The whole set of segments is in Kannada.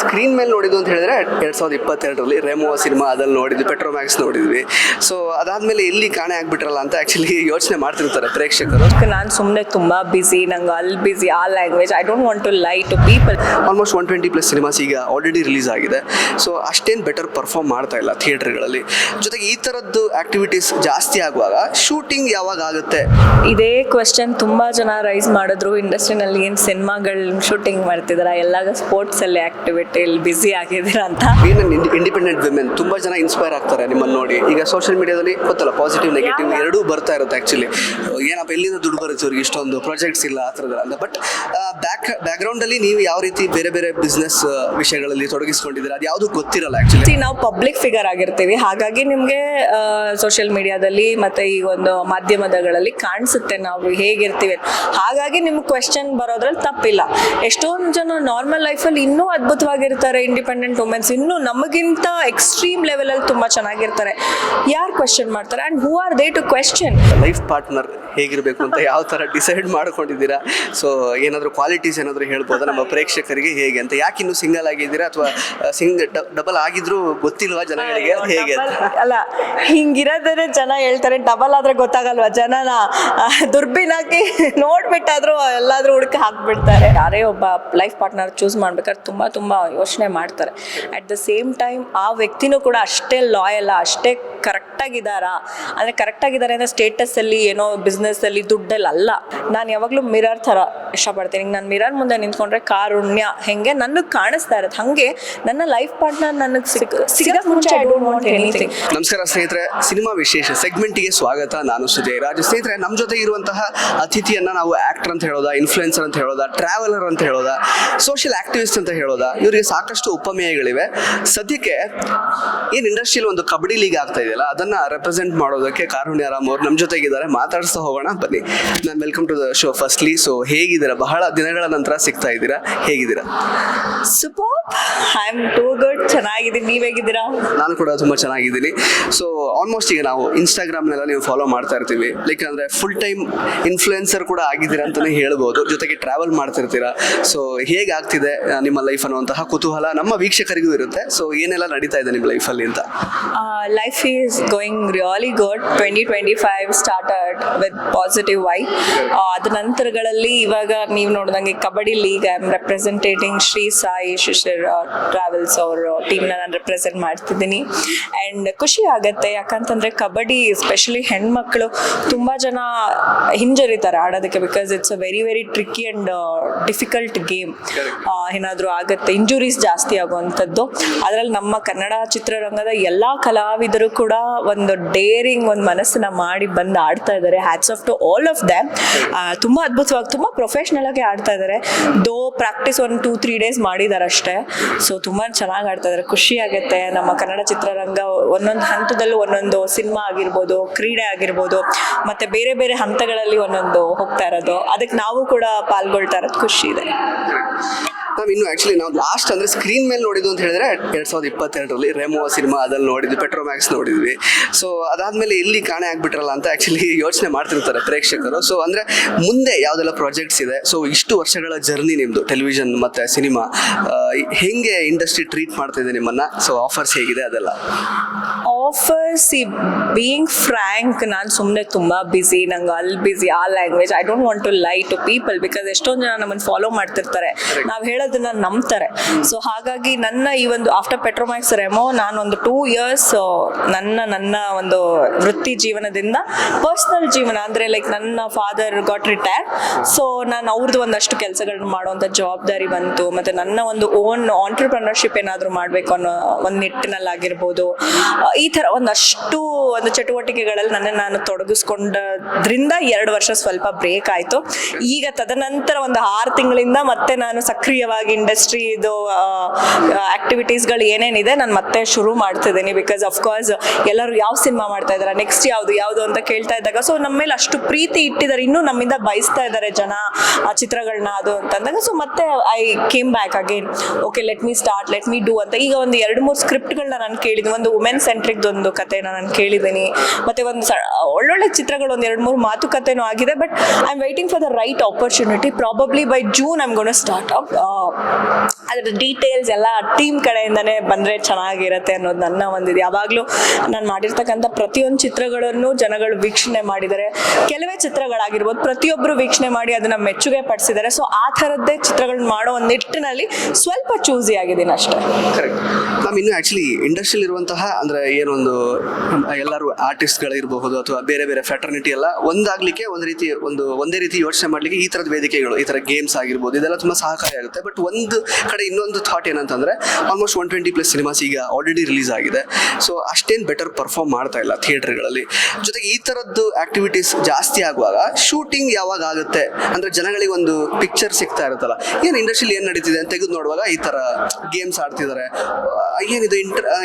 ಸ್ಕ್ರೀನ್ ಮೇಲೆ ನೋಡಿದ್ದು ಅಂತ ಹೇಳಿದ್ರೆ 2022ರಲ್ಲಿ ರೆಮೋ ಸಿನಿಮಾ ಅದಲ್ಲಿ ನೋಡಿದ್ವಿ, ಪೆಟ್ರೋಮ್ಯಾಕ್ಸ್ ನೋಡಿದ್ವಿ. ಸೊ ಅದಾದ್ಮೇಲೆ ಎಲ್ಲಿ ಕಾಣೆ ಆಗ್ಬಿಟ್ರಲ್ಲ ಅಂತ ಆಕ್ಚುಲಿ ಯೋಚನೆ ಮಾಡ್ತಿರ್ತಾರೆ ಪ್ರೇಕ್ಷಕರು. ನಾನು ಸುಮ್ಮನೆ ತುಂಬಾ ಬಿಸಿ, ನಂಗೆ ಅಲ್ಲಿ ಬಿಸಿ, ಆ language, I don't want to lie to people. Almost 120+ cinemas ಈಗ ಆಲ್ರೆಡಿ ರಿಲೀಸ್ ಆಗಿದೆ. ಸೊ ಅಷ್ಟೇನು ಬೆಟರ್ ಪರ್ಫಾರ್ಮ್ ಮಾಡ್ತಾ ಇಲ್ಲ ಥಿಯೇಟರ್ಗಳಲ್ಲಿ. ಜೊತೆಗೆ ಈ ಥರದ್ದು ಆಕ್ಟಿವಿಟೀಸ್ ಜಾಸ್ತಿ ಆಗುವಾಗ ಶೂಟಿಂಗ್ ಯಾವಾಗ ಆಗುತ್ತೆ? ಇದೇ ಕ್ವೆಶ್ಚನ್ ತುಂಬಾ ಜನ ರೈಸ್ ಮಾಡಿದ್ರು. ಇಂಡಸ್ಟ್ರಿನಲ್ಲಿ ಏನು ಸಿನಿಮಾಗಳು ಶೂಟಿಂಗ್ ಮಾಡ್ತಿದಾರ, ಎಲ್ಲ ಸ್ಪೋರ್ಟ್ಸಲ್ಲಿ ಆಕ್ಟಿವಿಟಿಯಲ್ಲಿ ಬ್ಯುಸಿ ಆಗಿದ್ದೀರಾ ಅಂತ. ಇಂಡಿಪೆಂಡೆಂಟ್ ವಿಮೆನ್ ತುಂಬಾ ಜನ ಇನ್ಸ್ಪೈರ್ ಆಗ್ತಾರೆ ನಿಮ್ಮನ್ನು ನೋಡಿ. ಈಗ ಸೋಷಿಯಲ್ ಮೀಡಿಯಾದಲ್ಲಿ ಗೊತ್ತಲ್ಲ, ಪಾಸಿಟಿವ್ ನೆಗೆಟಿವ್ ಎರಡೂ ಬರ್ತಾ ಇರುತ್ತೆ. ಆಕ್ಚುಲಿ ಏನಪ್ಪ ಎಲ್ಲಿಂದ ದುಡ್ಡು ಬರುತ್ತೆ ಇವ್ರಿಗೆ, ಇಷ್ಟೊಂದು ಪ್ರಾಜೆಕ್ಟ್ಸ್ ಇಲ್ಲ ಆ ಥರದ್ದು ಅಂತ. ಬಟ್ ಬ್ಯಾಕ್ಗ್ರೌಂಡಲ್ಲಿ ನೀವು ಯಾವ ರೀತಿ ಬೇರೆ ಬೇರೆ ಬಿಸ್ನೆಸ್ ವಿಷಯಗಳಲ್ಲಿ ತೊಡಗಿಸ್ಕೊಂಡಿದ್ದೀರಾ ಅದು ಯಾವುದು ಗೊತ್ತಿರಲ್ಲ. ಆಕ್ಚುಲಿ ನಾವು ಪಬ್ಲಿಕ್ ಫಿಗರ್ ಆಗಿರ್ತೀವಿ, ಹಾಗಾಗಿ ನಿಮಗೆ ಸೋಷಿಯಲ್ ಮೀಡಿಯಾದಲ್ಲಿ ಮತ್ತೆ ಈ ಒಂದು ಮಾಧ್ಯಮಗಳಲ್ಲಿ ಕಾಣಿಸುತ್ತೆ ನಾವು ಹೇಗಿರ್ತೀವಿ. ಹಾಗಾಗಿ ನಿಮ್ಗೆ ಕ್ವೆಶ್ಚನ್ ಬರೋದ್ರಲ್ಲಿ ತಪ್ಪಿಲ್ಲ. ಎಷ್ಟೊಂದು ಜನ ನಾರ್ಮಲ್ ಲೈಫಲ್ಲಿ ಇನ್ನೂ ಅದ್ಭುತವಾಗಿರ್ತಾರೆ, ಇಂಡಿಪೆಂಡೆಂಟ್ ವುಮೆನ್ಸ್ ಇನ್ನೂ ನಮಗಿಂತ ಎಕ್ಸ್ಟ್ರೀಮ್ ಲೆವೆಲಲ್ಲಿ ತುಂಬ ಚೆನ್ನಾಗಿರ್ತಾರೆ. ಯಾರು ಕ್ವೆಶ್ಚನ್ ಮಾಡ್ತಾರೆ and who are they to question? Life partner ಹೇಗಿರಬೇಕು ಅಂತ ಯಾವ ಥರ ಡಿಸೈಡ್ ಮಾಡ್ಕೊಂಡಿದ್ದೀರಾ? ಸೊ ಏನಾದರೂ ಕ್ವಾಲಿಟೀಸ್ ಏನಾದರೂ ಹೇಳ್ಬೋದಾ ನಮ್ಮ ಪ್ರೇಕ್ಷಕರಿಗೆ ಹೇಗೆ ಅಂತ? ಯಾಕೆ ಇನ್ನೂ ಸಿಂಗಲ್ ಆಗಿದ್ದೀರಾ ಅಥವಾ ಡಬಲ್ ಆಗಿದ್ರು ಗೊತ್ತಿಲ್ವಾ ಜನಗಳಿಗೆ ಹೇಗೆ ಅಂತ? ಅಲ್ಲ, ಹಿಂಗಿರೋದ್ರೆ ಜನ ಹೇಳ್ತಾರೆ, ಡಬಲ್ ಆದ್ರೆ ಗೊತ್ತಾಗಲ್ವಾ ಜನನ ದುರ್ಬಿನಾಕಿ ನೋಡ್ಬಿಟ್ಟಾದ್ರೂ ಎಲ್ಲಾದ್ರೂ ಹುಡುಕಿ ಹಾಕ್ಬಿಡ್ತಾರೆ. ಯಾರೇ ಒಬ್ಬ ಲೈಫ್ ಪಾರ್ಟ್ನರ್ ಚೂಸ್ ಮಾಡ್ಬೇಕಾದ್ರೆ ತುಂಬಾ ಯೋಚನೆ ಮಾಡ್ತಾರೆ. ಅಟ್ ದ ಸೇಮ್ ಟೈಮ್ ಆ ವ್ಯಕ್ತಿನೂ ಕೂಡ ಅಷ್ಟೇ ಲಾಯಲ್, ಅಷ್ಟೇ ಕರೆಕ್ಟಾಗಿದ್ದಾರಾ ಅಂದರೆ ಕರೆಕ್ಟಾಗಿದ್ದಾರೆ ಅಂದರೆ ಸ್ಟೇಟಸಲ್ಲಿ ಏನೋ ಬಿಸ್ನೆಸ್ಸಲ್ಲಿ ದುಡ್ಡಲ್ಲಿ ಅಲ್ಲ. ನಾನು ಯಾವಾಗಲೂ ಮಿರರ್ ಥರ ಇಷ್ಟಪಡ್ತೀನಿ. ನಾನು ಮಿರರ್ ಮುಂದೆ ನಿಂತ್ಕೊಂಡ್ರೆ ಕಾರುಣ್ಯ ಹೆಂಗೆ ನನಗೆ ಕಾಣಿಸ್ತಾ ಇರುತ್ತೆ, ಹಾಗೆ ನನ್ನ ಲೈಫ್ ಪಾರ್ಟ್ನರ್ ನನಗೆ ಸಿಗಕ್ಕೆ ಮುಂಚೆ ಐ ಡೋಂಟ್ ವಾಂಟ್ ಎನಿಥಿಂಗ್. ನಮಸ್ಕಾರ ಸ್ನೇಹಿತರೆ, ಸಿನಿಮಾ ವಿಶೇಷ ಸೆಗ್ಮೆಂಟ್ಗೆ ಸ್ವಾಗತ. ನಾನು ಸುಜಯ್ ರಾಜ್. ಸ್ನೇಹಿತರೆ, ನಮ್ಮ ಜೊತೆ ಇರುವಂತಹ ಅತಿಥಿಯನ್ನ ನಾವು ಆಕ್ಟರ್ ಅಂತ ಹೇಳೋದಾ, ಇನ್ಫ್ಲುಯೆನ್ಸರ್ ಅಂತ ಹೇಳೋದಾ, ಟ್ರಾವೆಲರ್ ಅಂತ ಹೇಳೋದಾ, ಸೋಷಿಯಲ್ ಆಕ್ಟಿವಿಸ್ಟ್ ಅಂತ ಹೇಳೋದಾ, ಇವರಿಗೆ ಸಾಕಷ್ಟು ಉಪಮೇಯಗಳಿವೆ. ಸದ್ಯಕ್ಕೆ ಏನು ಇಂಡಸ್ಟ್ರಿಯಲ್ಲಿ ಒಂದು ಕಬಡ್ಡಿ ಲೀಗ್ ಆಗ್ತಾ ಇದೆಯಲ್ಲ, ಅದನ್ನ ರೆಪ್ರೆಸೆಂಟ್ ಮಾಡೋದಕ್ಕೆ ಕಾರುಣ್ಯ ರಾಮ್ ಅವರು ನಮ್ಮ ಜೊತೆಗಿದ್ದಾರೆ. ಮಾತಾಡಿಸ್ತಾ ಹೋಗೋಣ ಬನ್ನಿ. ನಾನು welcome to the show firstly. So ಹೇಗಿದ್ದೀರಾ? ಬಹಳ ದಿನಗಳ ನಂತರ ಸಿಗ್ತಾ ಇದ್ದೀರಾ, ಹೇಗಿದ್ದೀರಾ? Super, I am too good. ಚೆನ್ನಾಗಿದ್ದೀನಿ, ನೀವ್ ಹೇಗಿದ್ದೀರಾ? ನಾನು ಕೂಡ ತುಂಬಾ ಚೆನ್ನಾಗಿದ್ದೀನಿ. ಸೊ ಆಲ್ಮೋಸ್ಟ್ ಈಗ ನಾವು ಇನ್ಸ್ಟಾಗ್ರಾಮ್ನೆಲ್ಲ ನೀವು ಫಾಲೋ ಮಾಡ್ತಾ ಇರ್ತೀವಿ, ಲೈಕ್ ಅಂದ್ರೆ ಫುಲ್ ಟೈಮ್ ಇನ್ಫ್ಲುಯೆನ್ಸರ್ ಕೂಡ ಆಗಿದ್ದೀರಾ ಅಂತಾನೆ ಹೇಳ್ಬೋದು. ಜೊತೆಗೆ ಟ್ರಾವೆಲ್ ಮಾಡ್ತಿರ್ತೀರಾ. ಸೊ ಹೇಗಾಗ್ತಿದೆ ನಿಮ್ಮ ಲೈಫ್ ಅನ್ನುವಂತಹ ಕುತೂಹಲ ನಮ್ಮ ವೀಕ್ಷಕರಿಗೂ ಇರುತ್ತೆ. ಸೊ ಏನೆಲ್ಲ ನಡೀತಾ ಇದೆ ನಿಮ್ಮ ಲೈಫಲ್ಲಿ ಅಂತ? Life is going really good. 2025 started with positive vibe. ಅದ ನಂತರಗಳಲ್ಲಿ ಇವಾಗ ನೀವು ನೋಡಿದಂಗೆ kabaddi league I am representing Shri Sai Shishir travels ಅವ್ರ ಟೀಮ್ನ ನಾನು ರೆಪ್ರೆಸೆಂಟ್ ಮಾಡ್ತಿದ್ದೀನಿ. ಆ್ಯಂಡ್ ಖುಷಿ ಆಗುತ್ತೆ, ಯಾಕಂತಂದರೆ ಕಬಡ್ಡಿ ಎಸ್ಪೆಷಲಿ ಹೆಣ್ಮಕ್ಳು ತುಂಬ ಜನ ಹಿಂಜರಿತಾರೆ ಆಡೋದಕ್ಕೆ. Because it's a very very tricky and difficult game. ಏನಾದರೂ ಆಗುತ್ತೆ, ಇಂಜುರೀಸ್ ಜಾಸ್ತಿ ಆಗುವಂಥದ್ದು. ಅದರಲ್ಲಿ ನಮ್ಮ ಕನ್ನಡ ಚಿತ್ರರಂಗದ ಎಲ್ಲ ಕಲಾವಿದರು ಕೂಡ ಒಂದು ಡೇರಿಂಗ್ ಒಂದು ಮನಸ್ಸನ್ನ ಮಾಡಿ ಬಂದು ಆಡ್ತಾ ಇದ್ದಾರೆ. Hats off to all of them. ತುಂಬ ಅದ್ಭುತವಾಗಿ, ತುಂಬ ಪ್ರೊಫೆಷ್ನಲ್ ಆಗಿ ಆಡ್ತಾ ಇದ್ದಾರೆ. ದೋ ಪ್ರಾಕ್ಟೀಸ್ 1-2-3 ಡೇಸ್ ಮಾಡಿದ್ದಾರೆ ಅಷ್ಟೇ. ಸೊ ತುಂಬ ಚೆನ್ನಾಗಿ ಆಡ್ತಾ ಇದ್ದಾರೆ. ಖುಷಿ ಆಗುತ್ತೆ. ನಮ್ಮ ಕನ್ನಡ ಚಿತ್ರರಂಗ ಒಂದೊಂದು ಹಂತದಲ್ಲೂ ಒಂದೊಂದು ಸಿನಿಮಾ ಆಗಿರ್ಬೋದು, ಕ್ರೀಡೆ ಆಗಿರ್ಬೋದು, ಮತ್ತೆ ಬೇರೆ ಬೇರೆ ಹಂತಗಳಲ್ಲಿ ಒಂದೊಂದು ಹೋಗ್ತಾ ಇರೋದು, ಅದಕ್ಕೆ ನಾವು ಕೂಡ ಪಾಲ್ಗೊಳ್ತಾ ಇರೋದು ಖುಷಿ ಇದೆ. ನಾವು ಇನ್ನು ಆಕ್ಚುಲಿ ನಾವು ಲಾಸ್ಟ್ ಅಂದ್ರೆ ಸ್ಕ್ರೀನ್ ಮೇಲೆ ನೋಡಿದ್ದು ಅಂತ ಹೇಳಿದ್ರೆ 2022ರಲ್ಲಿ ರೆಮೋ ಸಿನಿಮಾ ಅದಲ್ಲಿ ನೋಡಿದ್ವಿ, ಪೆಟ್ರೋಮ್ಯಾಕ್ಸ್ ನೋಡಿದ್ವಿ. ಸೊ ಅದಾದ್ಮೇಲೆ ಎಲ್ಲಿ ಕಾಣೆ ಆಗ್ಬಿಟ್ರಲ್ಲ ಅಂತ ಆಕ್ಚುಲಿ ಯೋಚನೆ ಮಾಡ್ತಿರ್ತಾರೆ ಪ್ರೇಕ್ಷಕರು. ಸೊ ಅಂದ್ರೆ ಮುಂದೆ ಯಾವ್ದೆಲ್ಲ ಪ್ರಾಜೆಕ್ಟ್ಸ್ ಇದೆ? ಸೊ ಇಷ್ಟು ವರ್ಷಗಳ ಜರ್ನಿ ನಿಮ್ದು ಟೆಲಿವಿಷನ್ ಮತ್ತೆ ಸಿನಿಮಾ, ಹೆಂಗೆ ಇಂಡಸ್ಟ್ರಿ ಟ್ರೀಟ್ ಮಾಡ್ತಿದೆ ನಿಮ್ಮನ್ನ? ಸೊ ಆಫರ್ಸ್ ಹೇಗಿದೆ ಅದೆಲ್ಲ? ಆಫರ್ಸ್, ಬೀಯಿಂಗ್ ಫ್ರ್ಯಾಂಕ್, ನಾನು ಸುಮ್ಮನೆ ತುಂಬಾ ಬಿಸಿ, ನಂಗೆ ಅಲ್ಲಿ ಬಿಸಿ, ಆ language, I don't want to lie to people. Because ಎಷ್ಟೊಂದು ಜನ ನಮ್ಮನ್ನು ಫಾಲೋ ಮಾಡ್ತಿರ್ತಾರೆ, ನಾವು ಹೇಳೋದನ್ನ ನಂಬ್ತಾರೆ. ಸೊ ಹಾಗಾಗಿ ನನ್ನ ಈ ಒಂದು ಆಫ್ಟರ್ ಪೆಟ್ರೋಮ್ಯಾಕ್ಸ್ ರೆಮೋ ನಾನು ಒಂದು 2 years ನನ್ನ ಒಂದು ವೃತ್ತಿ ಜೀವನದಿಂದ ಪರ್ಸ್ನಲ್ ಜೀವನ ಅಂದರೆ ಲೈಕ್ ನನ್ನ ಫಾದರ್ ಗಾಟ್ ರಿಟೈರ್. ಸೊ ನಾನು ಅವ್ರದ್ದು ಒಂದಷ್ಟು ಕೆಲಸಗಳನ್ನ ಮಾಡುವಂಥ ಜವಾಬ್ದಾರಿ ಬಂತು. ಮತ್ತು ನನ್ನ ಒಂದು ಓನ್ ಆಂಟ್ರಪ್ರನರ್ಶಿಪ್ ಏನಾದರೂ ಮಾಡಬೇಕು ಅನ್ನೋ ಒಂದು ನಿಟ್ಟಿನಲ್ಲಾಗಿರ್ಬೋದು, ಈ ಥರ ಒಂದಷ್ಟು ಒಂದು ಚಟುವಟಿಕೆಗಳಲ್ಲಿ ನಾನು ತೊಡಗಿಸ್ಕೊಂಡ್ರಿಂದ 2 ವರ್ಷ ಸ್ವಲ್ಪ ಬ್ರೇಕ್ ಆಯಿತು. ಈಗ ತದನಂತರ ಒಂದು 6 ತಿಂಗಳಿಂದ ಮತ್ತೆ ನಾನು ಸಕ್ರಿಯವಾಗಿ ಇಂಡಸ್ಟ್ರಿ ಇದು ಆಕ್ಟಿವಿಟೀಸ್ಗಳು ಏನೇನಿದೆ ನಾನು ಮತ್ತೆ ಶುರು ಮಾಡ್ತಿದ್ದೀನಿ. ಬಿಕಾಸ್ ಅಫ್ಕೋರ್ಸ್ ಎಲ್ಲರೂ ಯಾವ ಸಿನಿಮಾ ಮಾಡ್ತಾ ಇದ್ದಾರೆ, ನೆಕ್ಸ್ಟ್ ಯಾವುದು ಅಂತ ಕೇಳ್ತಾ ಇದ್ದಾಗ, ಸೊ ನಮ್ಮ ಮೇಲೆ ಅಷ್ಟು ಪ್ರೀತಿ ಇಟ್ಟಿದ್ದಾರೆ, ಇನ್ನೂ ನಮ್ಮಿಂದ ಬಯಸ್ತಾ ಇದ್ದಾರೆ ಜನ ಆ ಚಿತ್ರಗಳನ್ನ ಅದು ಅಂತಂದಾಗ. ಸೊ ಮತ್ತೆ I came back again, okay let me start, let me do ಅಂತ. ಈಗ ಒಂದು 2-3 ಸ್ಕ್ರಿಪ್ಟ್ಗಳನ್ನ ನಾನು ಕೇಳಿದ್ವಿ. ಒಂದು ವುಮೆನ್ ಸೆಂಟ್ರಿಕ್ ಥರದ್ದೊಂದು ಕಥೆನ ನಾನು ಕೇಳಿದ್ದೀನಿ. ಮತ್ತು ಒಂದು ಒಳ್ಳೊಳ್ಳೆ ಚಿತ್ರಗಳು ಒಂದು 2-3 ಮಾತುಕತೆನೂ ಆಗಿದೆ. But I am waiting for the right opportunity. Probably by June I am gonna start up. ಅದರ ಡೀಟೇಲ್ಸ್ ಎಲ್ಲ ಟೀಮ್ ಕಡೆಯಿಂದನೇ ಬಂದರೆ ಚೆನ್ನಾಗಿರುತ್ತೆ ಅನ್ನೋದು ನನ್ನ ಒಂದಿದೆ. ಯಾವಾಗಲೂ ನಾನು ಮಾಡಿರ್ತಕ್ಕಂಥ ಪ್ರತಿಯೊಂದು ಚಿತ್ರಗಳನ್ನು ಜನಗಳು ವೀಕ್ಷಣೆ ಮಾಡಿದ್ದಾರೆ. ಕೆಲವೇ ಚಿತ್ರಗಳಾಗಿರ್ಬೋದು, ಪ್ರತಿಯೊಬ್ಬರು ವೀಕ್ಷಣೆ ಮಾಡಿ ಅದನ್ನು ಮೆಚ್ಚುಗೆ ಪಡಿಸಿದ್ದಾರೆ. ಸೊ ಆ ಥರದ್ದೇ ಚಿತ್ರಗಳನ್ನ ಮಾಡೋ ಒಂದು ನಿಟ್ಟಿನಲ್ಲಿ ಸ್ವಲ್ಪ ಚೂಸಿ ಆಗಿದ್ದೀನಿ ಅಷ್ಟೇ. ಕರೆಕ್ಟ್. ನಾವು ಇನ್ನು ಆ್ಯಕ್ಚುಲಿ ಇಂಡಸ್ಟ್ರಿಯಲ್ಲಿ ಇರುವಂತಹ ಅಂದರೆ ಏನೊಂದು ಎಲ್ಲರೂ ಆರ್ಟಿಸ್ಟ್ಗಳಿರಬಹುದು ಅಥವಾ ಬೇರೆ ಬೇರೆ ಫ್ಯಾಟರ್ನಿಟಿ ಎಲ್ಲ ಒಂದಾಗಲಿಕ್ಕೆ ಒಂದೇ ರೀತಿ ಯೋಚನೆ ಮಾಡಲಿಕ್ಕೆ ಈ ಥರದ ವೇದಿಕೆಗಳು, ಈ ಥರ ಗೇಮ್ಸ್ ಆಗಿರ್ಬೋದು, ಇದೆಲ್ಲ ತುಂಬ ಸಹಕಾರಿ ಆಗುತ್ತೆ. ಬಟ್ ಒಂದು ಕಡೆ ಇನ್ನೊಂದು ಥಾಟ್ ಏನಂತಂದರೆ ಆಲ್ಮೋಸ್ಟ್ 120+ ಸಿನಿಮಾಸ್ ಈಗ ಆಲ್ರೆಡಿ ರಿಲೀಸ್ ಆಗಿದೆ. ಸೊ ಅಷ್ಟೇನು ಬೆಟರ್ ಪರ್ಫಾರ್ಮ್ ಮಾಡ್ತಾ ಇಲ್ಲ ಥಿಯೇಟರ್ಗಳಲ್ಲಿ. ಜೊತೆಗೆ ಈ ಥರದ್ದು ಆಕ್ಟಿವಿಟೀಸ್ ಜಾಸ್ತಿ ಆಗುವಾಗ ಶೂಟಿಂಗ್ ಯಾವಾಗ ಆಗುತ್ತೆ ಅಂದರೆ ಜನಗಳಿಗೆ ಒಂದು ಪಿಕ್ಚರ್ ಸಿಗ್ತಾ ಇರುತ್ತಲ್ಲ, ಏನು ಇಂಡಸ್ಟ್ರಿಯಲ್ಲಿ ಏನು ನಡೀತಿದೆ ಅಂತ ತೆಗೆದು ನೋಡುವಾಗ ಈ ಥರ ಗೇಮ್ಸ್ ಆಡ್ತಿದ್ದಾರೆ, ಏನಿದು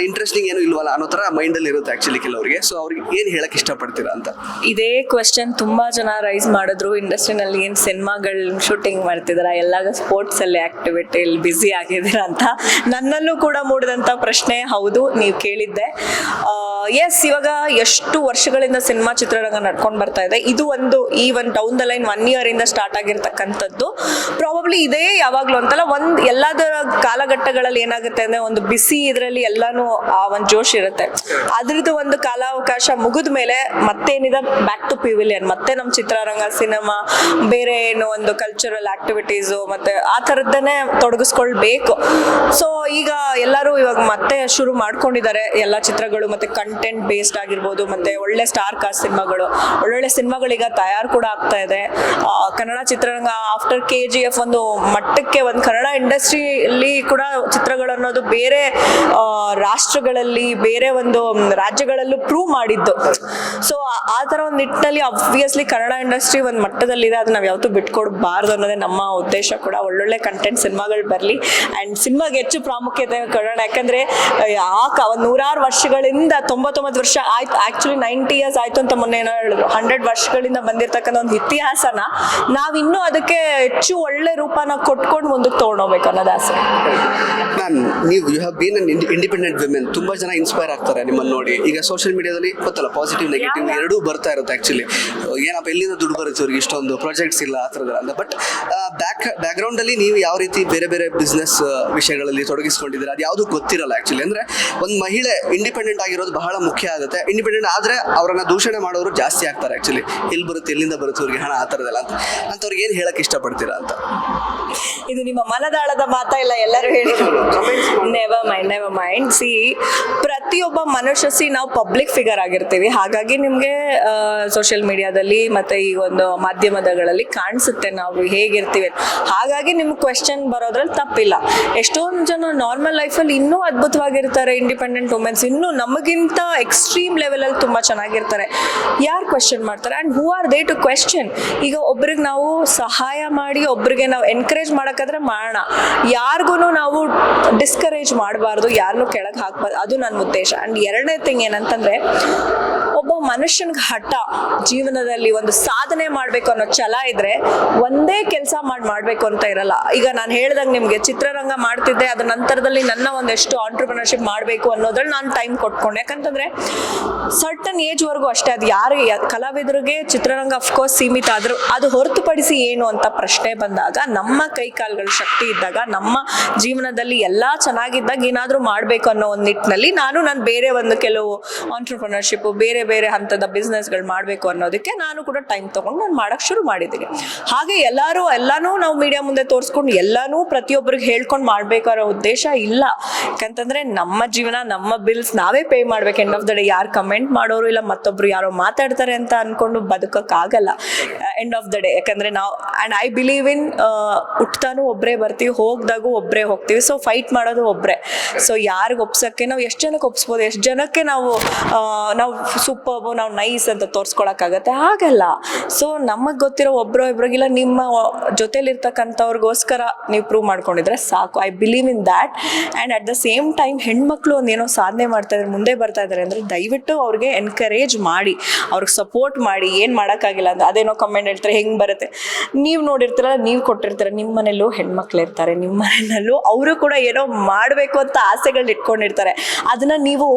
ಇಂಟ್ರೆಸ್ಟಿಂಗ್ ಏನು ಇಲ್ವಲ್ಲ ಅನ್ನೋ ಥರ ಮೈಂಡಲ್ಲಿ ಇರುತ್ತೆ ಆ್ಯಕ್ಚುಲಿ ಕೆಲವರಿಗೆ. ಸೊ ಅವ್ರಿಗೆ ಏನು ಹೇಳಕ್ಕೆ ಇಷ್ಟಪಡ್ತೀರಾ ಅಂತ? ಇದೇ ಕ್ವೆಶ್ಚನ್ ತುಂಬ ಜನ ರೈಸ್ ಮಾಡಿದ್ರು. ಇಂಡಸ್ಟ್ರಿನಲ್ಲಿ ಏನು ಸಿನಿಮಾಗಳು ಶೂಟಿಂಗ್ ಮಾಡ್ತಿದಾರ, ಎಲ್ಲ ಸ್ಪೋರ್ಟ್ಸಲ್ಲಿ ಆ್ಯಕ್ಟಿವಿಟಿಯಲ್ಲಿ ಬ್ಯುಸಿ ಆಗಿದ್ದೀರಾ ಅಂತ ನನ್ನಲ್ಲೂ ಕೂಡ ಮೂಡಿದಂಥ ಪ್ರಶ್ನೆ. ಹೌದು, ನೀವು ಕೇಳಿದ್ದೆ. ಎಸ್, ಇವಾಗ ಎಷ್ಟು ವರ್ಷಗಳಿಂದ ಸಿನಿಮಾ ಚಿತ್ರರಂಗ ನಡ್ಕೊಂಡು ಬರ್ತಾ ಇದೆ. ಇದು ಈ ಒಂದು ಡೌನ್ ದ ಲೈನ್ 1 year ಇಂದ ಸ್ಟಾರ್ಟ್ ಆಗಿರ್ತಕ್ಕಂಥದ್ದು. ಪ್ರಾಬಬ್ಲಿ ಇದೇ ಯಾವಾಗಲೂ ಅಂತಲ್ಲ, ಎಲ್ಲದರ ಕಾಲಘಟ್ಟಗಳಲ್ಲಿ ಏನಾಗುತ್ತೆ ಅಂದರೆ ಒಂದು ಬಿಸಿ ಇದರಲ್ಲಿ ಎಲ್ಲಾನು ಆ ಒಂದು ಜೋಶ್ ಇರುತ್ತೆ. ಅದ್ರದ್ದು ಒಂದು ಕಾಲಾವಕಾಶ ಮುಗಿದ ಮೇಲೆ ಮತ್ತೇನಿದೆ ಬ್ಯಾಕ್ ಟು ಪಿವಿಲಿಯನ್, ಮತ್ತೆ ನಮ್ಮ ಚಿತ್ರರಂಗ, ಸಿನಿಮಾ, ಬೇರೆ ಏನು ಒಂದು ಕಲ್ಚರಲ್ ಆಕ್ಟಿವಿಟೀಸು ಮತ್ತೆ ಆ ಥರದ್ದನ್ನೇ ತೊಡಗಿಸ್ಕೊಳ್ಬೇಕು. ಸೊ ಈಗ ಎಲ್ಲರೂ ಇವಾಗ ಮತ್ತೆ ಶುರು ಮಾಡ್ಕೊಂಡಿದ್ದಾರೆ ಎಲ್ಲ ಚಿತ್ರಗಳು. ಮತ್ತೆ ಕಂಟೆಂಟ್ ಬೇಸ್ಡ್ ಆಗಿರ್ಬೋದು, ಮತ್ತೆ ಒಳ್ಳೆ ಸ್ಟಾರ್ ಕಾಸ್ಟ್ ಸಿನಿಮಾಗಳು, ಒಳ್ಳೊಳ್ಳೆ ಸಿನಿಮಾಗಳೀಗ ತಯಾರು ಕೂಡ ಆಗ್ತಾ ಇದೆ. ಕನ್ನಡ ಚಿತ್ರರಂಗ ಆಫ್ಟರ್ KGF ಒಂದು ಮಟ್ಟಕ್ಕೆ, ಒಂದು ಕನ್ನಡ ಇಂಡಸ್ಟ್ರಿಯಲ್ಲಿ ಕೂಡ ಚಿತ್ರಗಳು ಅನ್ನೋದು ಬೇರೆ ರಾಷ್ಟ್ರಗಳಲ್ಲಿ, ಬೇರೆ ಒಂದು ರಾಜ್ಯಗಳಲ್ಲೂ ಪ್ರೂವ್ ಮಾಡಿದ್ದು. ಸೊ ಆ ಥರ ಒಂದು ನಿಟ್ಟಿನಲ್ಲಿ ಆಬ್ವಿಯಸ್ಲಿ ಕನ್ನಡ ಇಂಡಸ್ಟ್ರಿ ಒಂದು ಮಟ್ಟದಲ್ಲಿದೆ. ಅದು ನಾವು ಯಾವತ್ತೂ ಬಿಟ್ಕೊಡ್ಬಾರ್ದು ಅನ್ನೋದೇ ನಮ್ಮ ಉದ್ದೇಶ ಕೂಡ. ಒಳ್ಳೊಳ್ಳೆ ಕಂಟೆಂಟ್ ಸಿನಿಮಾಗಳು ಬರಲಿ ಆ್ಯಂಡ್ ಸಿನಿಮಾಗೆ ಹೆಚ್ಚು ಪ್ರಾಮುಖ್ಯತೆ ಕೊಡೋಣ. ಯಾಕಂದರೆ ಒಂದು 100 ವರ್ಷಗಳಿಂದ 99 ವರ್ಷ ಆಯ್ತು, ಆ್ಯಕ್ಚುಲಿ 90 years ಆಯಿತು ಅಂತ ಮೊನ್ನೆ ಏನೋ ಹೇಳಿದ್ರು. 100 ವರ್ಷಗಳಿಂದ ಬಂದಿರತಕ್ಕಂಥ ಒಂದು ಇತಿಹಾಸನ ನಾವಿನ್ನೂ ಅದಕ್ಕೆ ಹೆಚ್ಚು ಒಳ್ಳೆ ರೂಪನ ಕೊಟ್ಕೊಂಡು ಮುಂದಕ್ಕೆ ತೊಗೊಂಡೋಗ್ಬೇಕು ಅನ್ನೋದು ಆಸೆ. ನೀವು you have been an independent women. ತುಂಬ ಜನ ಇನ್ಸ್ಪೈರ್ ಆಗ್ತಾರೆ ನಿಮ್ಮನ್ನು ನೋಡಿ. ಈಗ ಸೋಷಿಯಲ್ ಮೀಡಿಯಾದಲ್ಲಿ ಗೊತ್ತಲ್ಲ, ಪಾಸಿಟಿವ್ ನೆಗೆಟಿವ್ ಎರಡೂ ಬರ್ತಾ ಇರುತ್ತೆ ಆ್ಯಕ್ಚುಲಿ. ಏನಪ್ಪ ಎಲ್ಲಿಂದ ದುಡ್ಡು ಬರುತ್ತೆ ಇವ್ರಿಗೆ, ಇಷ್ಟೊಂದು ಪ್ರಾಜೆಕ್ಟ್ಸ್ ಇಲ್ಲ ಆ ಥರದಲ್ಲ ಅಂತ. ಬಟ್ ಬ್ಯಾಕ್ಗ್ರೌಂಡಲ್ಲಿ ನೀವು ಯಾವ ರೀತಿ ಬೇರೆ ಬೇರೆ ಬಿಸ್ನೆಸ್ ವಿಷಯಗಳಲ್ಲಿ ತೊಡಗಿಸ್ಕೊಂಡಿದ್ದೀರಾ ಅದು ಯಾವುದೂ ಗೊತ್ತಿರಲ್ಲ ಆ್ಯಕ್ಚುಲಿ. ಅಂದರೆ ಒಂದು ಮಹಿಳೆ ಇಂಡಿಪೆಂಡೆಂಟ್ ಆಗಿರೋದು ಬಹಳ ಮುಖ್ಯ ಆಗುತ್ತೆ. ಇಂಡಿಪೆಂಡೆಂಟ್ ಆದರೆ ಅವರನ್ನು ದೂಷಣೆ ಮಾಡೋರು ಜಾಸ್ತಿ ಆಗ್ತಾರೆ ಆ್ಯಕ್ಚುಲಿ. ಎಲ್ಲಿ ಬರುತ್ತೆ, ಎಲ್ಲಿಂದ ಬರುತ್ತೆ ಇವ್ರಿಗೆ ಹಣ, ಆ ಥರದಲ್ಲ ಅಂಥವ್ರಿಗೆ ಏನು ಹೇಳಕ್ಕೆ ಇಷ್ಟಪಡ್ತೀರಾ ಅಂತ? ಇದು ನಿಮ್ಮ ಮನದಾಳದ ಮಾತಾ ಇಲ್ಲ, ಎಲ್ಲರೂ ಹೇಳಿ. Never mind. ಸಿ, ಪ್ರತಿಯೊಬ್ಬ ಮನುಷ್ಯ ನಾವು ಪಬ್ಲಿಕ್ ಫಿಗರ್ ಆಗಿರ್ತೀವಿ. ಹಾಗಾಗಿ ನಿಮಗೆ ಸೋಷಿಯಲ್ ಮೀಡಿಯಾದಲ್ಲಿ ಮತ್ತು ಈ ಒಂದು ಮಾಧ್ಯಮಗಳಲ್ಲಿ ಕಾಣಿಸುತ್ತೆ ನಾವು ಹೇಗಿರ್ತೀವಿ. ಹಾಗಾಗಿ ನಿಮ್ಗೆ ಕ್ವೆಶ್ಚನ್ ಬರೋದ್ರಲ್ಲಿ ತಪ್ಪಿಲ್ಲ. ಎಷ್ಟೊಂದು ಜನ ನಾರ್ಮಲ್ ಲೈಫಲ್ಲಿ ಇನ್ನೂ ಅದ್ಭುತವಾಗಿರ್ತಾರೆ, ಇಂಡಿಪೆಂಡೆಂಟ್ ವುಮೆನ್ಸ್ ಇನ್ನೂ ನಮಗಿಂತ ಎಕ್ಸ್ಟ್ರೀಮ್ ಲೆವೆಲಲ್ಲಿ ತುಂಬ ಚೆನ್ನಾಗಿರ್ತಾರೆ. ಯಾರು ಕ್ವೆಶ್ಚನ್ ಮಾಡ್ತಾರೆ and who are they to question? ಈಗ ಒಬ್ರಿಗೆ ನಾವು ಸಹಾಯ ಮಾಡಿ ಒಬ್ರಿಗೆ ನಾವು ಎನ್ಕರೇಜ್ ಮಾಡೋಕ್ಕಾದ್ರೆ ಮಾಡೋಣ, ಯಾರಿಗೂ ನಾವು ಡಿಸ್ಕರೇಜ್ ಮಾಡಬಾರ್ದು, ಯಾರನ್ನೂ ಕೆಳಗೆ ಹಾಕ್ಬಾರ್ದು. ಅದು ನನ್ನ ಉದ್ದೇಶ. ಆ್ಯಂಡ್ ಎರಡನೇ ಥಿಂಗ್ ಏನಂತಂದರೆ, ಒಬ್ಬ ಮನುಷ್ಯನಿಗೆ ಹಠ, ಜೀವನದಲ್ಲಿ ಒಂದು ಸಾಧನೆ ಮಾಡಬೇಕು ಅನ್ನೋ ಛಲ ಇದ್ರೆ ಒಂದೇ ಕೆಲಸ ಮಾಡಬೇಕು ಅಂತ ಇರಲ್ಲ. ಈಗ ನಾನು ಹೇಳ್ದಂಗೆ ನಿಮಗೆ ಚಿತ್ರರಂಗ ಮಾಡ್ತಿದ್ದೆ, ಅದ್ರ ನಂತರದಲ್ಲಿ ನನ್ನ ಒಂದೆಷ್ಟು ಆಂಟ್ರಪ್ರಿನರ್ಶಿಪ್ ಮಾಡಬೇಕು ಅನ್ನೋದ್ರಲ್ಲಿ ನಾನು ಟೈಮ್ ಕೊಟ್ಕೊಂಡೆ. ಯಾಕಂತಂದರೆ ಸರ್ಟನ್ ಏಜ್ವರೆಗೂ ಅಷ್ಟೇ. ಅದು ಯಾರಿಗೆ, ಕಲಾವಿದರಿಗೆ ಚಿತ್ರರಂಗ ಅಫ್ಕೋರ್ಸ್ ಸೀಮಿತ, ಆದರೂ ಅದು ಹೊರತುಪಡಿಸಿ ಏನು ಅಂತ ಪ್ರಶ್ನೆ ಬಂದಾಗ, ನಮ್ಮ ಕೈ ಕಾಲುಗಳು ಶಕ್ತಿ ಇದ್ದಾಗ, ನಮ್ಮ ಜೀವನದಲ್ಲಿ ಎಲ್ಲ ಚೆನ್ನಾಗಿದ್ದಾಗ ಏನಾದರೂ ಮಾಡಬೇಕು ಅನ್ನೋ ಒಂದು ನಿಟ್ಟಿನಲ್ಲಿ ನಾನು ಬೇರೆ ಒಂದು ಕೆಲವು ಆಂಟ್ರಪ್ರಿನರ್ಶಿಪ್, ಬೇರೆ ಬೇರೆ ಹಂತದ ಬಿಸ್ನೆಸ್ಗಳು ಮಾಡಬೇಕು ಅನ್ನೋದಕ್ಕೆ ನಾನು ಕೂಡ ಟೈಮ್ ತೊಗೊಂಡು ನಾನು ಮಾಡೋಕ್ಕೆ ಶುರು ಮಾಡಿದ್ದೀನಿ. ಹಾಗೆ ಎಲ್ಲನೂ ನಾವು ಮೀಡಿಯಾ ಮುಂದೆ ತೋರಿಸ್ಕೊಂಡು ಎಲ್ಲನೂ ಪ್ರತಿಯೊಬ್ಬರಿಗೆ ಹೇಳ್ಕೊಂಡು ಮಾಡಬೇಕಾರೋ ಉದ್ದೇಶ ಇಲ್ಲ. ಯಾಕಂತಂದರೆ ನಮ್ಮ ಜೀವನ, ನಮ್ಮ ಬಿಲ್ಸ್ ನಾವೇ ಪೇ ಮಾಡ್ಬೇಕು. ಎಂಡ್ ಆಫ್ ದ ಡೇ ಯಾರು ಕಮೆಂಟ್ ಮಾಡೋರು ಇಲ್ಲ ಮತ್ತೊಬ್ರು ಯಾರೋ ಮಾತಾಡ್ತಾರೆ ಅಂತ ಅಂದ್ಕೊಂಡು ಬದುಕೋಕ್ಕಾಗಲ್ಲ ಎಂಡ್ ಆಫ್ ದ ಡೇ. ಯಾಕಂದರೆ ನಾವು ಆ್ಯಂಡ್ ಐ ಬಿಲೀವ್ ಇನ್ ಹುಟ್ತಾನು ಒಬ್ಬರೇ ಬರ್ತೀವಿ, ಹೋಗ್ದಾಗೂ ಒಬ್ಬರೇ ಹೋಗ್ತೀವಿ. ಸೊ ಫೈಟ್ ಮಾಡೋದು ಒಬ್ಬರೇ. ಸೊ ಯಾರಿಗೆ ಒಪ್ಸೋಕ್ಕೆ ನಾವು ಎಷ್ಟು ಜನಕ್ಕೆ ಒಪ್ಸ್ಬೋದು, ಎಷ್ಟು ಜನಕ್ಕೆ ನಾವು ಸೂಪರ್ ಸೂಪರ್ಬು, ನಾವು ನೈಸ್ ಅಂತ ತೋರಿಸ್ಕೊಳಕ್ಕಾಗತ್ತೆ? ಆಗಲ್ಲ. ಸೊ ನಮಗೆ ಗೊತ್ತಿರೋ ಒಬ್ಬರೋ ಇಬ್ರಿಗಿಲ್ಲ ನಿಮ್ಮ ಜೊತೆಲಿರ್ತಕ್ಕಂಥವ್ರಿಗೋಸ್ಕರ ನೀವು ಪ್ರೂವ್ ಮಾಡ್ಕೊಂಡಿದ್ರೆ ಸಾಕು. I believe in that. And at the same time ಹೆಣ್ಮಕ್ಳು ಒಂದೇನೋ ಸಾಧನೆ ಮಾಡ್ತಾ ಇದ್ದಾರೆ, ಮುಂದೆ ಬರ್ತಾ ಇದ್ದಾರೆ ಅಂದರೆ ದಯವಿಟ್ಟು ಅವ್ರಿಗೆ ಎನ್ಕರೇಜ್ ಮಾಡಿ, ಅವ್ರಿಗೆ ಸಪೋರ್ಟ್ ಮಾಡಿ. ಏನು ಮಾಡೋಕ್ಕಾಗಿಲ್ಲ ಅಂದರೆ ಅದೇನೋ ಕಮೆಂಟ್ ಹೇಳ್ತಾರೆ ಹೆಂಗೆ ಬರುತ್ತೆ. ನೀವು ನೋಡಿರ್ತೀರಲ್ಲ, ನೀವು ಕೊಟ್ಟಿರ್ತೀರ, ನಿಮ್ಮ ಮನೇಲೂ ಹೆಣ್ಮಕ್ಳು ಇರ್ತಾರೆ, ನಿಮ್ಮ ಮನೆಯಲ್ಲೂ ಅವರು ಕೂಡ ಏನೋ ಮಾಡಬೇಕು ಅಂತ ಆಸೆಗಳು ಇಟ್ಕೊಂಡಿರ್ತಾರೆ. ಅದನ್ನ ನೀವು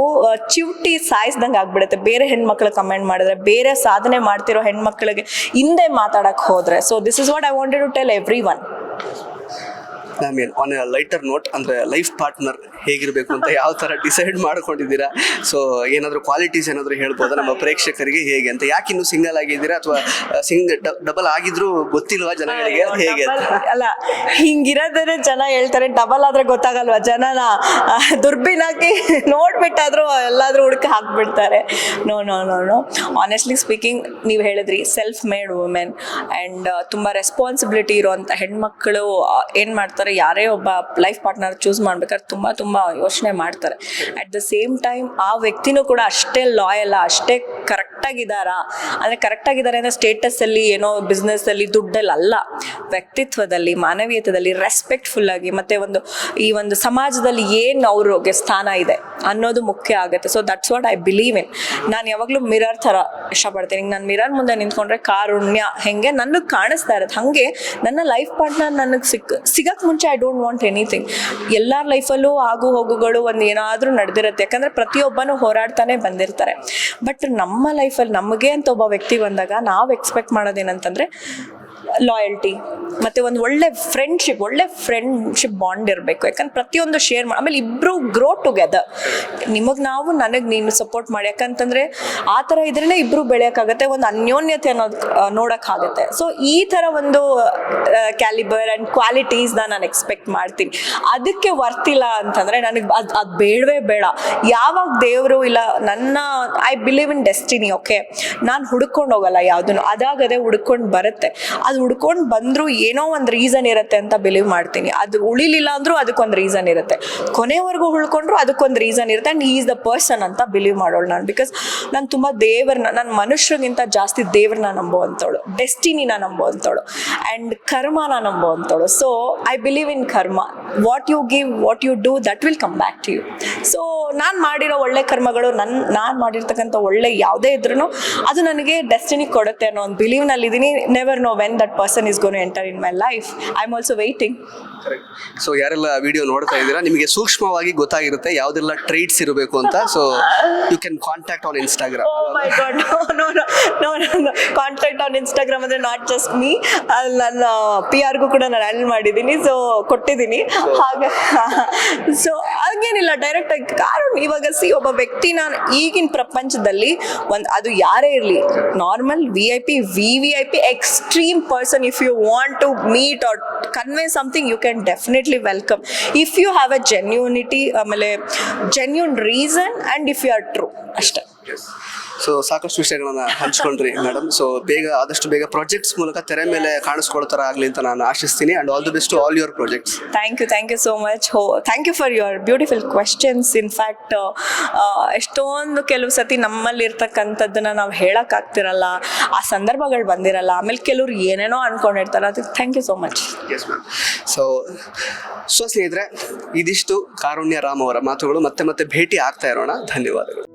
ಚಿವುಟಿ ಸಾಯಿಸ್ದಂಗೆ ಆಗ್ಬಿಡುತ್ತೆ ಬೇರೆ ಹೆಣ್ಮಕ್ಳು ಕಮೆಂಟ್ ಮಾಡಿದ್ರೆ, ಬೇರೆ ಸಾಧನೆ ಮಾಡ್ತಿರೋ ಹೆಣ್ಮಕ್ಳಿಗೆ ಹಿಂದೆ ಮಾತಾಡಕ್ಕೆ ಹೋದ್ರೆ. So this is what I wanted to tell everyone. Ma'am, on a lighter note, ಅಂದರೆ ಲೈಫ್ ಪಾರ್ಟ್ನರ್ ಹೇಗಿರಬೇಕು ಅಂತ ಯಾವ ಥರ ಡಿಸೈಡ್ ಮಾಡ್ಕೊಂಡಿದ್ದೀರಾ? ಸೊ ಏನಾದರೂ ಕ್ವಾಲಿಟೀಸ್ ಏನಾದರೂ ಹೇಳ್ಬೋದಾ ನಮ್ಮ ಪ್ರೇಕ್ಷಕರಿಗೆ? ಹೇಗೆ ಅಂತ, ಯಾಕೆ ಇನ್ನೂ ಸಿಂಗಲ್ ಆಗಿದ್ದೀರಾ ಅಥವಾ ಡಬಲ್ ಆಗಿದ್ರು ಗೊತ್ತಿಲ್ವಾ ಜನಗಳಿಗೆ ಹೇಗೆ ಅಂತ? ಅಲ್ಲ, ಹಿಂಗಿರೋದ್ರೆ ಜನ ಹೇಳ್ತಾರೆ, ಡಬಲ್ ಆದ್ರೆ ಗೊತ್ತಾಗಲ್ವಾ ಜನನ ದುರ್ಬಿನಾಕಿ ನೋಡ್ಬಿಟ್ಟಾದ್ರೂ ಎಲ್ಲಾದ್ರೂ ಹುಡುಕಿ ಹಾಕ್ಬಿಡ್ತಾರೆ. No no no no honestly speaking, ನೀವು ಹೇಳಿದ್ರಿ ಸೆಲ್ಫ್ ಮೇಡ್ ವುಮೆನ್ ಆ್ಯಂಡ್ ತುಂಬ ರೆಸ್ಪಾನ್ಸಿಬಿಲಿಟಿ ಇರುವಂಥ ಹೆಣ್ಮಕ್ಳು ಏನು ಮಾಡ್ತಾರೆ, ಯಾರೇ ಒಬ್ಬ ಲೈಫ್ ಪಾರ್ಟ್ನರ್ ಚೂಸ್ ಮಾಡ್ಬೇಕಾದ್ರೆ ತುಂಬ ಯೋಚನೆ ಮಾಡ್ತಾರೆ. ಅಟ್ ದ ಸೇಮ್ ಟೈಮ್ ಆ ವ್ಯಕ್ತಿನೂ ಕೂಡ ಅಷ್ಟೇ ಲಾಯಲ್ಲ, ಅಷ್ಟೇ ಕರೆಕ್ಟಾಗಿದ್ದಾರಾ ಅಂದರೆ ಕರೆಕ್ಟಾಗಿದ್ದಾರೆ ಅಂದರೆ ಸ್ಟೇಟಸಲ್ಲಿ ಏನೋ ಬಿಸ್ನೆಸ್ಸಲ್ಲಿ ದುಡ್ಡಲ್ಲಿ ಅಲ್ಲ, ವ್ಯಕ್ತಿತ್ವದಲ್ಲಿ, ಮಾನವೀಯತೆಯಲ್ಲಿ ರೆಸ್ಪೆಕ್ಟ್ಫುಲ್ಲಾಗಿ ಮತ್ತು ಈ ಒಂದು ಸಮಾಜದಲ್ಲಿ ಏನು ಅವ್ರಿಗೆ ಸ್ಥಾನ ಇದೆ ಅನ್ನೋದು ಮುಖ್ಯ ಆಗುತ್ತೆ. So that's what I believe ಇನ್. ನಾನು ಯಾವಾಗಲೂ ಮಿರರ್ ಥರ ಇಷ್ಟಪಡ್ತೀನಿ. ನಾನು ಮಿರರ್ ಮುಂದೆ ನಿಂತ್ಕೊಂಡ್ರೆ ಕಾರುಣ್ಯ ಹೆಂಗೆ ನನಗೆ ಕಾಣಿಸ್ತಾ ಇರುತ್ತೆ, ಹಾಗೆ ನನ್ನ ಲೈಫ್ ಪಾರ್ಟ್ನರ್ ನನಗೆ ಸಿಗಕ್ಕೆ ಮುಂಚೆ ಐ ಡೋಂಟ್ ವಾಂಟ್ ಎನಿಥಿಂಗ್. ಎಲ್ಲರ ಲೈಫಲ್ಲೂ ಆಗು ಹೋಗುಗಳು ಒಂದು ಏನಾದರೂ ನಡೆದಿರುತ್ತೆ, ಯಾಕಂದರೆ ಪ್ರತಿಯೊಬ್ಬನೂ ಹೋರಾಡ್ತಾನೆ ಬಂದಿರ್ತಾರೆ. ಬಟ್ ನಮ್ಮ ಲೈಫಲ್ಲಿ ನಮಗೆ ಅಂತ ಒಬ್ಬ ವ್ಯಕ್ತಿ ಬಂದಾಗ ನಾವು ಎಕ್ಸ್ಪೆಕ್ಟ್ ಮಾಡೋದೇನಂತಂದರೆ ಲಾಯಲ್ಟಿ ಮತ್ತು ಒಂದು ಒಳ್ಳೆ ಫ್ರೆಂಡ್ಶಿಪ್ ಬಾಂಡ್ ಇರಬೇಕು. ಯಾಕಂದ್ರೆ ಪ್ರತಿಯೊಂದು ಶೇರ್ ಮಾಡಿ, ಆಮೇಲೆ ಇಬ್ಬರು ಗ್ರೋ ಟುಗೆದರ್. ನಿಮಗೆ ನಾವು, ನನಗೆ ನೀನು ಸಪೋರ್ಟ್ ಮಾಡಿ, ಯಾಕಂತಂದರೆ ಆ ಥರ ಇದ್ರೇ ಇಬ್ಬರು ಬೆಳೆಯೋಕ್ಕಾಗತ್ತೆ, ಒಂದು ಅನ್ಯೋನ್ಯತೆ ಅನ್ನೋದು ನೋಡೋಕ್ಕಾಗತ್ತೆ. ಸೊ ಈ ಥರ ಒಂದು ಕ್ಯಾಲಿಬರ್ ಆ್ಯಂಡ್ ಕ್ವಾಲಿಟೀಸ್ನ ನಾನು ಎಕ್ಸ್ಪೆಕ್ಟ್ ಮಾಡ್ತೀನಿ. ಅದಕ್ಕೆ ವರ್ತಿಲ್ಲ ಅಂತಂದರೆ ನನಗೆ ಅದು ಬೇಡವೇ ಬೇಡ. ಯಾವಾಗ ದೇವರು ಇಲ್ಲ ನನ್ನ I believe in destiny. Okay, ನಾನು ಹುಡ್ಕೊಂಡು ಹೋಗಲ್ಲ ಯಾವುದನ್ನು, ಅದಾಗದೆ ಹುಡ್ಕೊಂಡು ಬರುತ್ತೆ. ಅದು ಹುಡ್ಕೊಂಡು ಬಂದರೂ ಏನೋ ಒಂದು ರೀಸನ್ ಇರುತ್ತೆ ಅಂತ ಬಿಲೀವ್ ಮಾಡ್ತೀನಿ. ಅದು ಉಳಿಲಿಲ್ಲ ಅಂದರೂ ಅದಕ್ಕೊಂದು ರೀಸನ್ ಇರುತ್ತೆ, ಕೊನೆವರೆಗೂ ಉಳ್ಕೊಂಡ್ರು ಅದಕ್ಕೊಂದು ರೀಸನ್ ಇರುತ್ತೆ. And he is the person ಅಂತ ಬಿಲೀವ್ ಮಾಡೋಳು ನಾನು. ಬಿಕಾಸ್ ನಾನು ತುಂಬ ನಾನು ಮನುಷ್ಯರಿಗಿಂತ ಜಾಸ್ತಿ ದೇವ್ರನ್ನ ನಂಬುವಂಥವಳು, ಡೆಸ್ಟಿನಿನ ನಂಬುವಂಥವಳು ಆ್ಯಂಡ್ ಕರ್ಮನ ನಂಬುವಂಥವಳು. So I believe in karma. What you give, what you do, that will come back to you. So ನಾನು ಮಾಡಿರೋ ಒಳ್ಳೆ ಕರ್ಮಗಳು, ನಾನು ಮಾಡಿರ್ತಕ್ಕಂಥ ಒಳ್ಳೆ ಯಾವುದೇ ಇದ್ರೂ ಅದು ನನಗೆ ಡೆಸ್ಟಿನಿ ಕೊಡುತ್ತೆ ಅನ್ನೋ ಒಂದು ಬಿಲೀವ್ನಲ್ಲಿದ್ದೀನಿ. Never know when that person is going to enter in my life. I'm also waiting. So ಯಾರೆಲ್ಲ ವಿಡಿಯೋ ನೋಡ್ತಾ ಇದ್ದೀರಾ, ನಿಮಗೆ ಸೂಕ್ಷ್ಮವಾಗಿ ಗೊತ್ತಾಗಿರುತ್ತೆ ಯಾವುದೆಲ್ಲ ಟ್ರೇಟ್ಸ್ ಇರಬೇಕು ಅಂತ. So you can contact on Instagram. Oh my god, no. Contact on Instagram ಅಂದ್ರೆ ನಾಟ್ ಜಸ್ಟ್ ಮೀ, ನನ್ನ PR-ಗೂ ಕೂಡ ನಾನು ಹ್ಯಾಂಡಲ್ ಮಾಡಿದ್ದೀನಿ, ಸೊ ಕೊಟ್ಟಿದ್ದೀನಿ. ಹಾಗೆ ಸೊ ಹಾಗೇನಿಲ್ಲ, ಡೈರೆಕ್ಟ್ ಆಗಿ ಕಾರಣ ಇವಾಗ ಒಬ್ಬ ವ್ಯಕ್ತಿ, ನಾನು ಈಗಿನ ಪ್ರಪಂಚದಲ್ಲಿ ಅದು ಯಾರೇ ಇರಲಿ, normal VIP, VVIP, extreme person, if you want to meet or convey something, you can definitely welcome if you have a genuinity, ಆಮೇಲೆ genuine reason and if you are true ಅಷ್ಟೇ. ಸೊ ಸಾಕಷ್ಟು ವಿಷಯಗಳನ್ನ ಹಂಚ್ಕೊಂಡ್ರಿ ಮೇಡಮ್. ಸೊ ಆದಷ್ಟು ಬೇಗ ಪ್ರಾಜೆಕ್ಟ್ಸ್ ಮೂಲಕ ತೆರೆ ಮೇಲೆ ಕಾಣಿಸ್ಕೊಳ್ತಾರ ಆಗಲಿ ಅಂತ ನಾನು ಆಶಿಸ್ತೀನಿ. And all the best to all your projects. Thank you so much. Thank you for your beautiful questions. In fact ಎಷ್ಟೊಂದು ಕೆಲವು ಸತಿ ನಮ್ಮಲ್ಲಿ ಇರ್ತಕ್ಕಂಥದ್ದನ್ನ ನಾವು ಹೇಳೋಕ್ಕಾಗ್ತಿರಲ್ಲ, ಆ ಸಂದರ್ಭಗಳು ಬಂದಿರಲ್ಲ, ಆಮೇಲೆ ಕೆಲವ್ರು ಏನೇನೋ ಅನ್ಕೊಂಡಿರ್ತಾರೆ. ಅದಕ್ಕೆ thank you so much. Yes ma'am. So ಸ್ನೇಹಿತರೆ, ಇದಿಷ್ಟು ಕಾರುಣ್ಯ ರಾಮ್ ಅವರ ಮಾತುಗಳು. ಮತ್ತೆ ಭೇಟಿ ಆಗ್ತಾ ಇರೋಣ. ಧನ್ಯವಾದಗಳು.